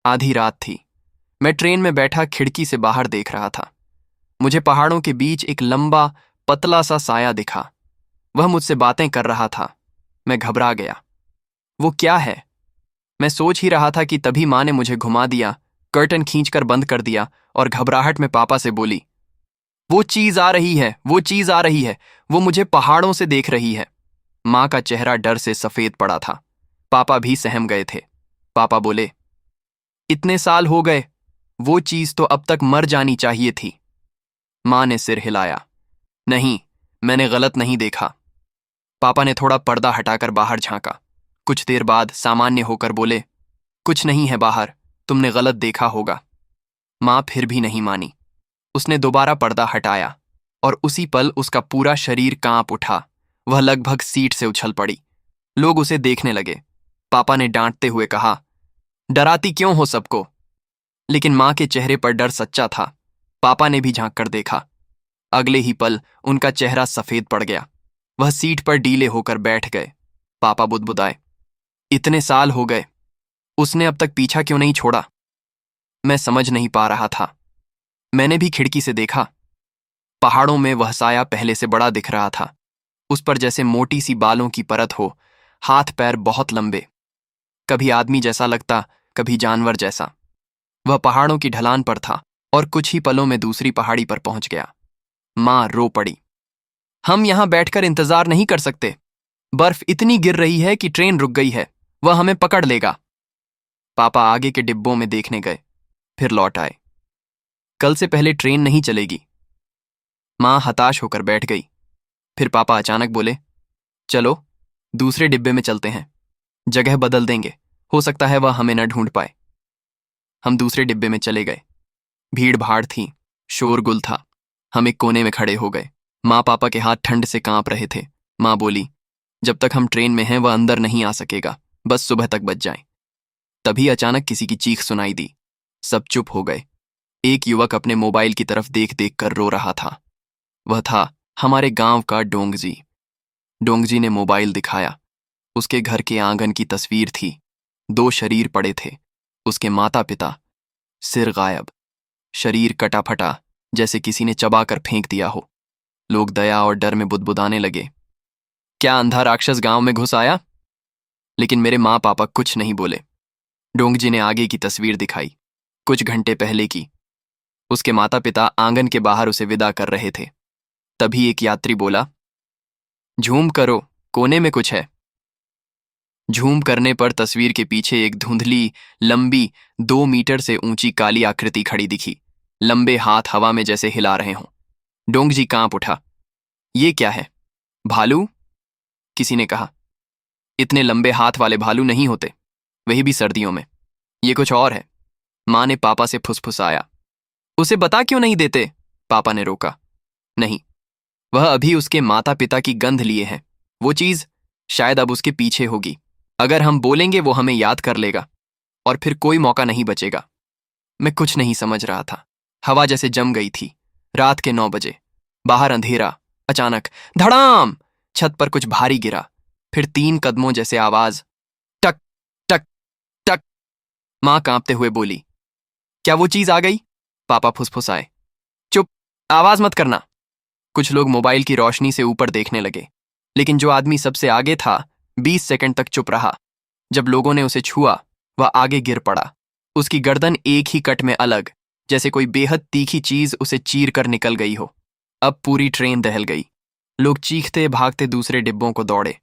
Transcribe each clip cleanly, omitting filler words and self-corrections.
आधी रात थी। मैं ट्रेन में बैठा खिड़की से बाहर देख रहा था। मुझे पहाड़ों के बीच एक लंबा पतला सा साया दिखा। वह मुझसे बातें कर रहा था। मैं घबरा गया। वो क्या है? मैं सोच ही रहा था कि तभी माँ ने मुझे घुमा दिया, कर्टन खींचकर बंद कर दिया और घबराहट में पापा से बोली, वो चीज आ रही है, वो चीज आ रही है, वो मुझे पहाड़ों से देख रही है। माँ का चेहरा डर से सफेद पड़ा था। पापा भी सहम गए थे। पापा बोले, इतने साल हो गए, वो चीज तो अब तक मर जानी चाहिए थी। माँ ने सिर हिलाया, नहीं, मैंने गलत नहीं देखा। पापा ने थोड़ा पर्दा हटाकर बाहर झांका। कुछ देर बाद सामान्य होकर बोले, कुछ नहीं है बाहर, तुमने गलत देखा होगा। माँ फिर भी नहीं मानी। उसने दोबारा पर्दा हटाया और उसी पल उसका पूरा शरीर कांप उठा। वह लगभग सीट से उछल पड़ी। लोग उसे देखने लगे। पापा ने डांटते हुए कहा, डराती क्यों हो सबको? लेकिन माँ के चेहरे पर डर सच्चा था। पापा ने भी झांक कर देखा। अगले ही पल उनका चेहरा सफेद पड़ गया। वह सीट पर डीले होकर बैठ गए। पापा बुदबुदाए, इतने साल हो गए, उसने अब तक पीछा क्यों नहीं छोड़ा? मैं समझ नहीं पा रहा था। मैंने भी खिड़की से देखा। पहाड़ों में वह साया पहले से बड़ा दिख रहा था। उस पर जैसे मोटी सी बालों की परत हो, हाथ पैर बहुत लंबे, कभी आदमी जैसा लगता, कभी जानवर जैसा। वह पहाड़ों की ढलान पर था और कुछ ही पलों में दूसरी पहाड़ी पर पहुंच गया। माँ रो पड़ी, हम यहां बैठकर इंतजार नहीं कर सकते। बर्फ इतनी गिर रही है कि ट्रेन रुक गई है, वह हमें पकड़ लेगा। पापा आगे के डिब्बों में देखने गए, फिर लौट आए। कल से पहले ट्रेन नहीं चलेगी। माँ हताश होकर बैठ गई। फिर पापा अचानक बोले, चलो दूसरे डिब्बे में चलते हैं, जगह बदल देंगे, हो सकता है वह हमें न ढूंढ पाए। हम दूसरे डिब्बे में चले गए। भीड़ भाड़ थी, शोरगुल था। हम एक कोने में खड़े हो गए। माँ पापा के हाथ ठंड से कांप रहे थे। माँ बोली, जब तक हम ट्रेन में हैं वह अंदर नहीं आ सकेगा, बस सुबह तक बच जाए। तभी अचानक किसी की चीख सुनाई दी। सब चुप हो गए। एक युवक अपने मोबाइल की तरफ देख देख कर रो रहा था। वह था हमारे गांव का डोंगजी। डोंगजी ने मोबाइल दिखाया। उसके घर के आंगन की तस्वीर थी। 2 शरीर पड़े थे। उसके माता पिता, सिर गायब, शरीर कटा फटा, जैसे किसी ने चबा कर फेंक दिया हो। लोग दया और डर में बुदबुदाने लगे, क्या अंधा राक्षस गांव में घुस आया? लेकिन मेरे माँ पापा कुछ नहीं बोले। डोंगजी ने आगे की तस्वीर दिखाई, कुछ घंटे पहले की। उसके माता पिता आंगन के बाहर उसे विदा कर रहे थे। तभी एक यात्री बोला, झूम करो, कोने में कुछ है। झूम करने पर तस्वीर के पीछे एक धुंधली, लंबी, 2 मीटर से ऊंची काली आकृति खड़ी दिखी। लंबे हाथ हवा में जैसे हिला रहे हों। डोंगजी कांप उठा, ये क्या है? भालू? किसी ने कहा, इतने लंबे हाथ वाले भालू नहीं होते, वही भी सर्दियों में। ये कुछ और है। माँ ने पापा से फुसफुसाया, उसे बता क्यों नहीं देते? पापा ने रोका, नहीं, वह अभी उसके माता पिता की गंध लिए है। वो चीज शायद अब उसके पीछे होगी। अगर हम बोलेंगे वो हमें याद कर लेगा और फिर कोई मौका नहीं बचेगा। मैं कुछ नहीं समझ रहा था। हवा जैसे जम गई थी। रात के 9 बजे, बाहर अंधेरा। अचानक धड़ाम, छत पर कुछ भारी गिरा। फिर 3 कदमों जैसे आवाज, टक टक टक। माँ कांपते हुए बोली, क्या वो चीज आ गई? पापा फुसफुसाए, चुप, आवाज मत करना। कुछ लोग मोबाइल की रोशनी से ऊपर देखने लगे, लेकिन जो आदमी सबसे आगे था 20 सेकंड तक चुप रहा। जब लोगों ने उसे छुआ, वह आगे गिर पड़ा। उसकी गर्दन एक ही कट में अलग, जैसे कोई बेहद तीखी चीज उसे चीर कर निकल गई हो। अब पूरी ट्रेन दहल गई। लोग चीखते भागते दूसरे डिब्बों को दौड़े।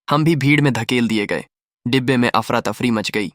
हम भी भीड़ में धकेल दिए गए। डिब्बे में अफरा तफरी मच गई।